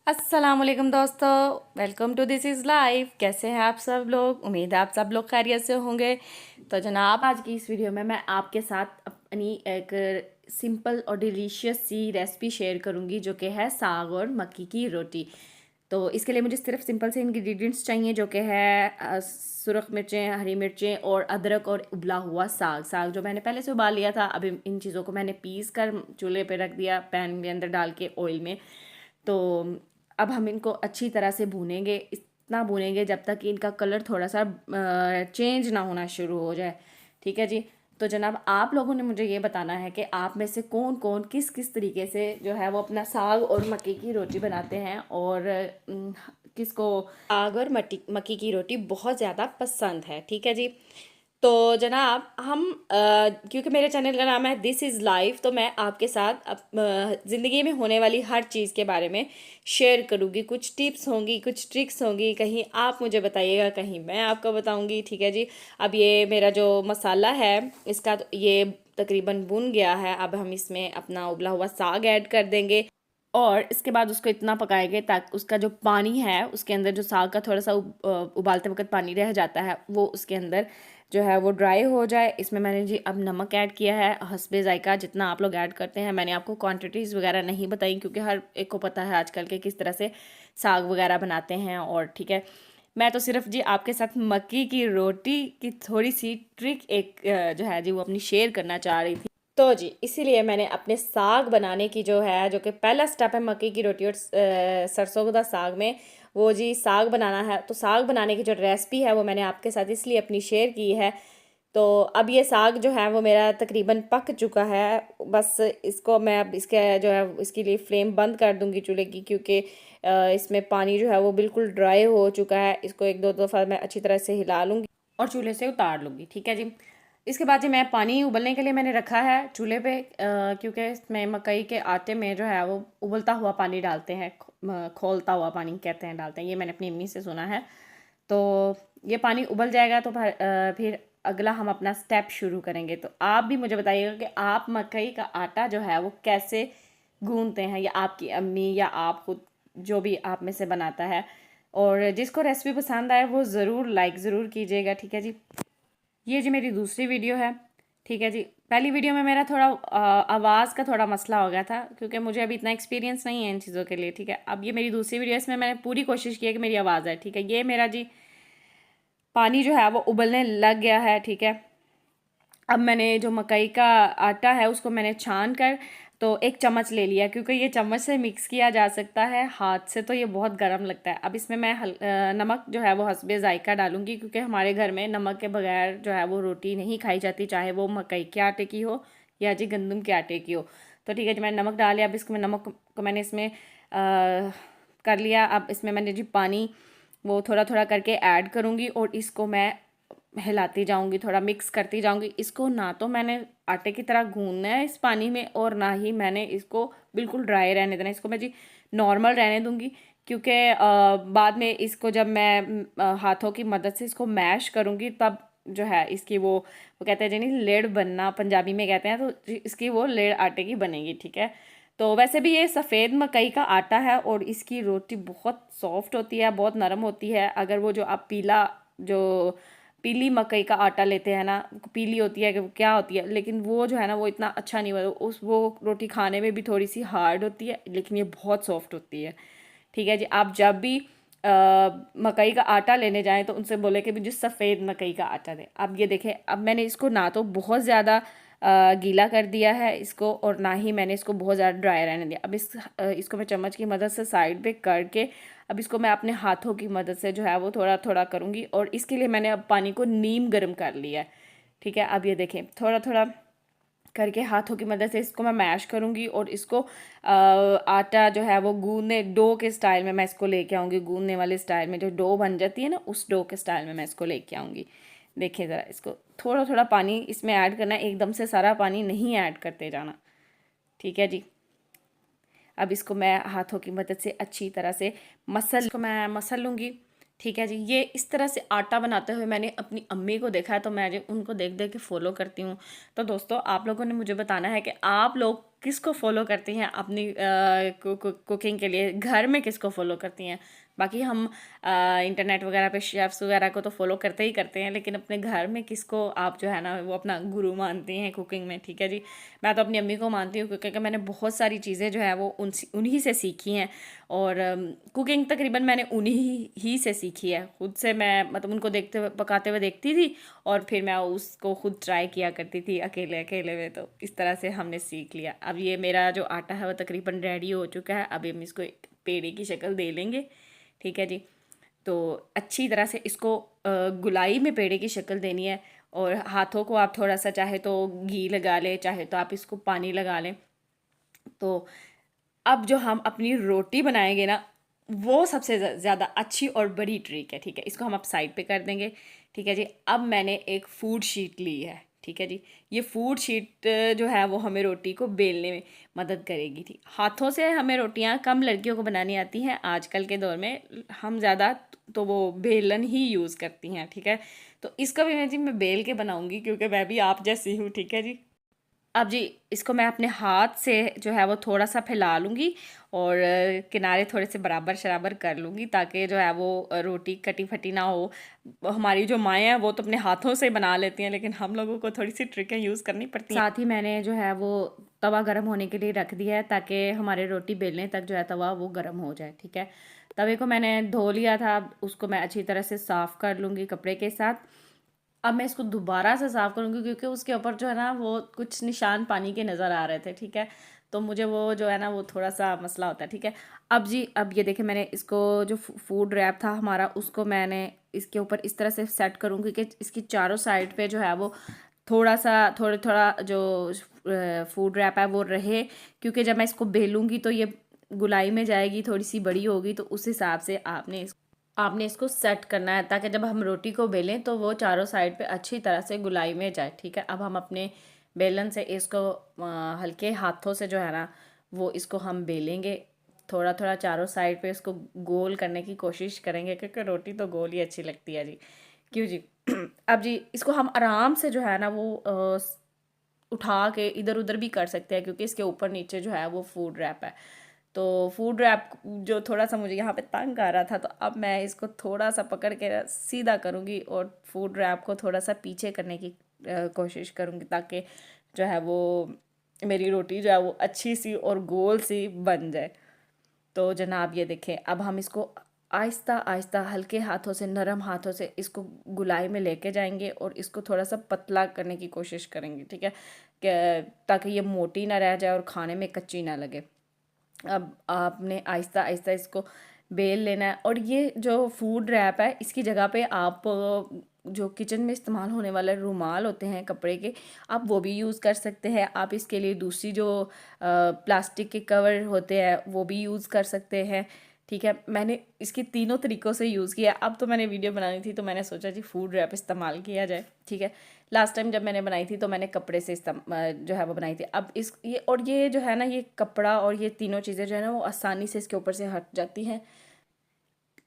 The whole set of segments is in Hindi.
अस्सलामुअलैकुम दोस्तों, welcome to this is life. कैसे हैं आप सब लोग? उम्मीद है आप सब लोग खैरियत से होंगे। तो जनाब, आज की इस वीडियो में मैं आपके साथ अपनी एक सिंपल और डिलीशियस सी रेसिपी शेयर करूंगी, जो कि है साग और मक्की की रोटी। तो इसके लिए मुझे सिर्फ सिंपल से इंग्रेडिएंट्स चाहिए, जो कि है सुरख मिर्चें, हरी मिर्चें और अदरक और उबला हुआ साग जो मैंने पहले से उबाल लिया था। अभी इन चीज़ों को मैंने पीस कर चूल्हे पे रख दिया, पैन के अंदर डाल के ऑयल में। तो अब हम इनको अच्छी तरह से भूनेंगे, इतना भूनेंगे जब तक कि इनका कलर थोड़ा सा चेंज ना होना शुरू हो जाए। ठीक है जी। तो जनाब, आप लोगों ने मुझे ये बताना है कि आप में से कौन कौन किस किस तरीके से जो है वो अपना साग और मक्की की रोटी बनाते हैं, और किसको साग और मक्की की रोटी बहुत ज़्यादा पसंद है। ठीक है जी। तो जनाब, हम क्योंकि मेरे चैनल का नाम है दिस इज़ लाइफ, तो मैं आपके साथ ज़िंदगी में होने वाली हर चीज़ के बारे में शेयर करूँगी। कुछ टिप्स होंगी, कुछ ट्रिक्स होंगी, कहीं आप मुझे बताइएगा, कहीं मैं आपको बताऊँगी। ठीक है जी। अब ये मेरा जो मसाला है, इसका तो ये तकरीबन भुन गया है। अब हम इसमें अपना उबला हुआ साग ऐड कर देंगे, और इसके बाद उसको इतना पकाएंगे ताकि उसका जो पानी है, उसके अंदर जो साग का थोड़ा सा उबालते वक्त पानी रह जाता है, वो उसके अंदर जो है वो ड्राई हो जाए। इसमें मैंने जी अब नमक ऐड किया है हस्बे जायका, जितना आप लोग ऐड करते हैं। मैंने आपको क्वांटिटीज़ वगैरह नहीं बताई, क्योंकि हर एक को पता है आजकल के किस तरह से साग वगैरह बनाते हैं। और ठीक है, मैं तो सिर्फ जी आपके साथ मक्की की रोटी की थोड़ी सी ट्रिक एक जो है जी वो अपनी शेयर करना चाह रही थी। तो जी इसीलिए मैंने अपने साग बनाने की जो है, जो कि पहला स्टेप है मक्की की रोटी और सरसों का साग में, वो जी साग बनाना है। तो साग बनाने की जो रेसिपी है वो मैंने आपके साथ इसलिए अपनी शेयर की है। तो अब ये साग जो है वो मेरा तकरीबन पक चुका है। बस इसको मैं अब इसके जो है इसके लिए फ्लेम बंद कर दूंगी चूल्हे की, क्योंकि इसमें पानी जो है वो बिल्कुल ड्राई हो चुका है। इसको एक दो दफ़ा मैं अच्छी तरह से हिला लूँगी और चूल्हे से उतार लूँगी। ठीक है जी। इसके बाद जी मैं पानी उबलने के लिए मैंने रखा है चूल्हे पे, क्योंकि इसमें मकई के आटे में जो है वो उबलता हुआ पानी डालते हैं, खौलता हुआ पानी कहते हैं, डालते हैं। ये मैंने अपनी अम्मी से सुना है। तो ये पानी उबल जाएगा तो फिर अगला हम अपना स्टेप शुरू करेंगे। तो आप भी मुझे बताइएगा कि आप मकई का आटा जो है वो कैसे गूंथते हैं, या आपकी अम्मी या आप खुद, जो भी आप में से बनाता है। और जिसको रेसिपी पसंद आए वो ज़रूर लाइक ज़रूर कीजिएगा। ठीक है जी। ये जी मेरी दूसरी वीडियो है। ठीक है जी। पहली वीडियो में मेरा थोड़ा आवाज़ का थोड़ा मसला हो गया था, क्योंकि मुझे अभी इतना एक्सपीरियंस नहीं है इन चीज़ों के लिए। ठीक है, अब ये मेरी दूसरी वीडियो है, इसमें मैंने पूरी कोशिश की है कि मेरी आवाज़ आए। ठीक है, ये मेरा जी पानी जो है वो उबलने लग गया है। ठीक है, अब मैंने जो मकई का आटा है उसको मैंने छान कर तो एक चम्मच ले लिया, क्योंकि ये चम्मच से मिक्स किया जा सकता है, हाथ से तो ये बहुत गर्म लगता है। अब इसमें मैं नमक जो है वो हस्बे जायका डालूंगी, क्योंकि हमारे घर में नमक के बगैर जो है वो रोटी नहीं खाई जाती, चाहे वो मकई के आटे की हो या जी गंदम के आटे की हो। तो ठीक है जी, मैंने नमक डाल लिया। अब इसको नमक को मैंने इसमें कर लिया। अब इसमें मैंने जी पानी वो थोड़ा थोड़ा करके ऐड करूँगी, और इसको मैं हिलाती जाऊंगी, थोड़ा मिक्स करती जाऊंगी। इसको ना तो मैंने आटे की तरह गूंदना है इस पानी में, और ना ही मैंने इसको बिल्कुल ड्राई रहने देना। इसको मैं जी नॉर्मल रहने दूंगी, क्योंकि बाद में इसको जब मैं हाथों की मदद से इसको मैश करूंगी, तब जो है इसकी वो कहते हैं जी नहीं, लेड़ बनना पंजाबी में कहते हैं, तो इसकी वो लेड़ आटे की बनेगी। ठीक है। तो वैसे भी ये सफ़ेद मकई का आटा है, और इसकी रोटी बहुत सॉफ्ट होती है, बहुत नरम होती है। अगर वो जो आप जो पीली मकई का आटा लेते हैं ना, पीली होती है कि क्या होती है, लेकिन वो जो है ना वो इतना अच्छा नहीं होता। वो रोटी खाने में भी थोड़ी सी हार्ड होती है, लेकिन ये बहुत सॉफ्ट होती है। ठीक है जी। आप जब भी मकई का आटा लेने जाएं तो उनसे बोले कि मुझे सफ़ेद मकई का आटा दें। अब ये देखें, अब मैंने इसको ना तो बहुत ज़्यादा गीला कर दिया है इसको, और ना ही मैंने इसको बहुत ज़्यादा ड्राई रहने दिया। अब इसको मैं चम्मच की मदद से साइड पे करके, अब इसको मैं अपने हाथों की मदद से जो है वो थोड़ा थोड़ा करूँगी, और इसके लिए मैंने अब पानी को नीम गर्म कर लिया है। ठीक है, अब ये देखें, थोड़ा थोड़ा करके हाथों की मदद से इसको मैं मैश करूँगी, और इसको आटा जो है वो गूंदने डो के स्टाइल में मैं इसको लेके आऊँगी। गूंदने वाले स्टाइल में जो डो बन जाती है ना, उस डो के स्टाइल में मैं इसको लेके आऊँगी। देखिए ज़रा, इसको थोड़ा थोड़ा पानी इसमें ऐड करना है, एकदम से सारा पानी नहीं ऐड करते जाना। ठीक है जी। अब इसको मैं हाथों की मदद से अच्छी तरह से मैं मसल लूँगी। ठीक है जी। ये इस तरह से आटा बनाते हुए मैंने अपनी अम्मी को देखा है, तो मैं जो उनको देख देख के फॉलो करती हूँ। तो दोस्तों, आप लोगों ने मुझे बताना है कि आप लोग किसको फॉलो करती हैं अपनी कुकिंग के लिए, घर में किसको फॉलो करती हैं। बाकी हम इंटरनेट वगैरह पे शेफ्स वगैरह को तो फॉलो करते ही करते हैं, लेकिन अपने घर में किसको आप जो है ना वो अपना गुरु मानती हैं कुकिंग में, ठीक है जी। मैं तो अपनी अम्मी को मानती हूँ, क्योंकि मैंने बहुत सारी चीज़ें जो है वो उन्हीं से सीखी हैं। और कुकिंग तकरीबन मैंने उन्हीं ही से सीखी है, खुद से मैं मतलब उनको देखते हुए पकाते हुए देखती थी, और फिर मैं उसको खुद ट्राई किया करती थी अकेले अकेले में। तो इस तरह से हमने सीख लिया। अब ये मेरा जो आटा है वो तकरीबन रेडी हो चुका है। अभी हम इसको एक पेड़े की शक्ल दे लेंगे, ठीक है जी। तो अच्छी तरह से इसको गुलाई में पेड़े की शक्ल देनी है। और हाथों को आप थोड़ा सा चाहे तो घी लगा लें, चाहे तो आप इसको पानी लगा लें। तो अब जो हम अपनी रोटी बनाएंगे ना, वो सबसे ज़्यादा अच्छी और बड़ी ट्रिक है, ठीक है। इसको हम अब साइड पे कर देंगे, ठीक है जी। अब मैंने एक फूड शीट ली है, ठीक है जी। ये फूड शीट जो है वो हमें रोटी को बेलने में मदद करेगी, ठीक। हाथों से हमें रोटियां कम लड़कियों को बनानी आती हैं आजकल के दौर में, हम ज़्यादा तो वो बेलन ही यूज़ करती हैं, ठीक है। तो इसका भी मैं बेल के बनाऊंगी, क्योंकि मैं भी आप जैसी हूँ, ठीक है जी। अब जी इसको मैं अपने हाथ से जो है वो थोड़ा सा फैला लूँगी, और किनारे थोड़े से बराबर शराबर कर लूँगी, ताकि जो है वो रोटी कटी फटी ना हो। हमारी जो माएँ हैं वो तो अपने हाथों से बना लेती हैं, लेकिन हम लोगों को थोड़ी सी ट्रिकें यूज़ करनी पड़ती हैं। साथ ही मैंने जो है वो तवा गर्म होने के लिए रख दिया है, ताकि हमारे रोटी बेलने तक जो है तवा वो गर्म हो जाए, ठीक है। तवे को मैंने धो लिया था, उसको मैं अच्छी तरह से साफ़ कर लूँगी कपड़े के साथ। अब मैं इसको दोबारा से साफ़ करूँगी, क्योंकि उसके ऊपर जो है ना वो कुछ निशान पानी के नज़र आ रहे थे, ठीक है। तो मुझे वो जो है ना वो थोड़ा सा मसला होता है, ठीक है। अब जी अब ये देखिए, मैंने इसको जो फूड रैप था हमारा, उसको मैंने इसके ऊपर इस तरह से सेट करूँगी कि इसकी चारों साइड पे जो है वो थोड़ा सा थोड़ा थोड़ा जो फूड रैप है वो रहे, क्योंकि जब मैं इसको बेलूँगी तो ये गुलाई में जाएगी, थोड़ी सी बड़ी होगी, तो उस हिसाब से आपने इसको सेट करना है, ताकि जब हम रोटी को बेलें तो वो चारों साइड पे अच्छी तरह से गुलाई में जाए, ठीक है। अब हम अपने बेलन से इसको हल्के हाथों से जो है ना वो इसको हम बेलेंगे, थोड़ा थोड़ा चारों साइड पे इसको गोल करने की कोशिश करेंगे, क्योंकि रोटी तो गोल ही अच्छी लगती है जी, क्यों जी। अब जी इसको हम आराम से जो है ना वो उठा के इधर उधर भी कर सकते हैं, क्योंकि इसके ऊपर नीचे जो है वो फूड रैप है। तो फूड रैप जो थोड़ा सा मुझे यहाँ पे तंग आ रहा था, तो अब मैं इसको थोड़ा सा पकड़ के सीधा करूँगी, और फूड रैप को थोड़ा सा पीछे करने की कोशिश करूँगी, ताकि जो है वो मेरी रोटी जो है वो अच्छी सी और गोल सी बन जाए। तो जनाब ये देखें, अब हम इसको आहिस्ता आहिस्ता हल्के हाथों से, नरम हाथों से इसको गुलाई में लेके जाएंगे, और इसको थोड़ा सा पतला करने की कोशिश करेंगे, ठीक है, ताकि ये मोटी ना रह जाए और खाने में कच्ची ना लगे। अब आपने आहिस्ता आहिस्ता इसको बेल लेना है। और ये जो फूड रैप है, इसकी जगह पे आप जो किचन में इस्तेमाल होने वाले रुमाल होते हैं कपड़े के, आप वो भी यूज़ कर सकते हैं। आप इसके लिए दूसरी जो प्लास्टिक के कवर होते हैं वो भी यूज़ कर सकते हैं, ठीक है। मैंने इसके तीनों तरीक़ों से यूज़ किया। अब तो मैंने वीडियो बनानी थी, तो मैंने सोचा जी फूड रैप इस्तेमाल किया जाए, ठीक है। लास्ट टाइम जब मैंने बनाई थी तो मैंने कपड़े से जो है वो बनाई थी। अब ये और ये जो है ना, ये कपड़ा और ये तीनों चीज़ें जो है ना वो आसानी से इसके ऊपर से हट जाती हैं,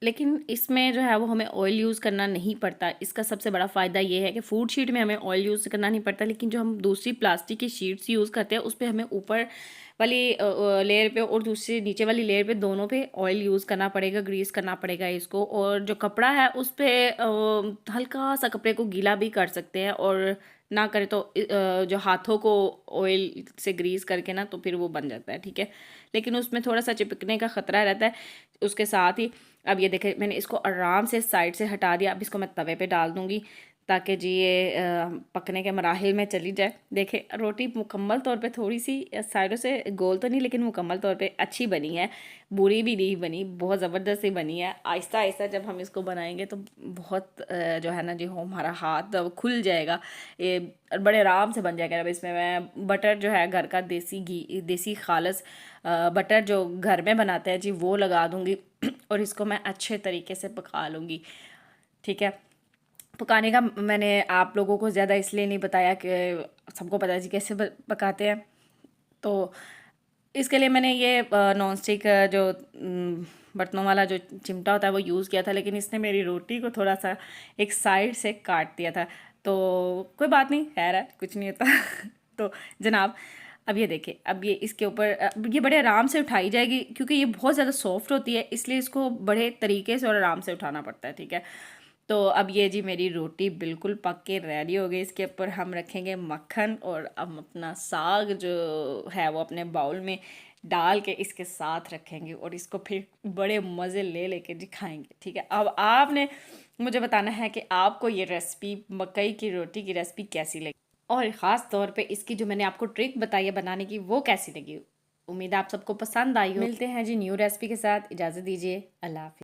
लेकिन इसमें जो है वो हमें ऑयल यूज़ करना नहीं पड़ता। इसका सबसे बड़ा फ़ायदा ये है कि फूड शीट में हमें ऑयल यूज़ करना नहीं पड़ता, लेकिन जो हम दूसरी प्लास्टिक की शीट्स यूज़ करते हैं उस पर हमें ऊपर वाली लेयर पे और दूसरी नीचे वाली लेयर पे, दोनों पे ऑयल यूज़ करना पड़ेगा, ग्रीस करना पड़ेगा इसको। और जो कपड़ा है उस पर हल्का सा कपड़े को गीला भी कर सकते हैं, और ना करे तो जो हाथों को ऑयल से ग्रीस करके ना, तो फिर वो बन जाता है, ठीक है। लेकिन उसमें थोड़ा सा चिपकने का ख़तरा रहता है। उसके साथ ही अब ये देखें, मैंने इसको आराम से साइड से हटा दिया। अब इसको मैं तवे पे डाल दूँगी, ताकि जी ये पकने के मराहिल में चली जाए। देखें रोटी मुकम्मल तौर पे थोड़ी सी साइडों से गोल तो नहीं, लेकिन मुकम्मल तौर पे अच्छी बनी है, बुरी भी नहीं बनी, बहुत ज़बरदस्त ही बनी है। आहिस्ता आहिस्ता जब हम इसको बनाएंगे तो बहुत जो है ना जी हो हमारा हाथ खुल जाएगा, ये बड़े आराम से बन जाएगा। अब इसमें मैं बटर जो है घर का देसी घी, देसी खालस बटर जो घर में बनाते हैं जी, वो लगा दूँगी, और इसको मैं अच्छे तरीके से पका लूँगी, ठीक है। पकाने का मैंने आप लोगों को ज़्यादा इसलिए नहीं बताया कि सबको पता है जी कैसे पकाते हैं। तो इसके लिए मैंने ये नॉन स्टिक जो बर्तनों वाला जो चिमटा होता है वो यूज़ किया था, लेकिन इसने मेरी रोटी को थोड़ा सा एक साइड से काट दिया था। तो कोई बात नहीं, खैर है, कुछ नहीं होता। तो जनाब अब ये देखिए, अब ये इसके ऊपर ये बड़े आराम से उठाई जाएगी क्योंकि ये बहुत ज़्यादा सॉफ्ट होती है, इसलिए इसको बड़े तरीके से और आराम से उठाना पड़ता है, ठीक है। तो अब ये जी मेरी रोटी बिल्कुल पक के रेडी हो गई। इसके ऊपर हम रखेंगे मक्खन और हम अपना साग जो है वो अपने बाउल में डाल के इसके साथ रखेंगे और इसको फिर बड़े मज़े ले लेके जी खाएंगे, ठीक है। अब आपने मुझे बताना है कि आपको ये रेसिपी मकई की रोटी की रेसिपी कैसी लगी और ख़ास तौर पे इसकी जो मैंने आपको ट्रिक बताई है बनाने की वो कैसी लगी। उम्मीद है आप सबको पसंद आई हो। मिलते हैं जी न्यू रेसिपी के साथ, इजाज़त दीजिए, अल्लाह हाफ़िज़।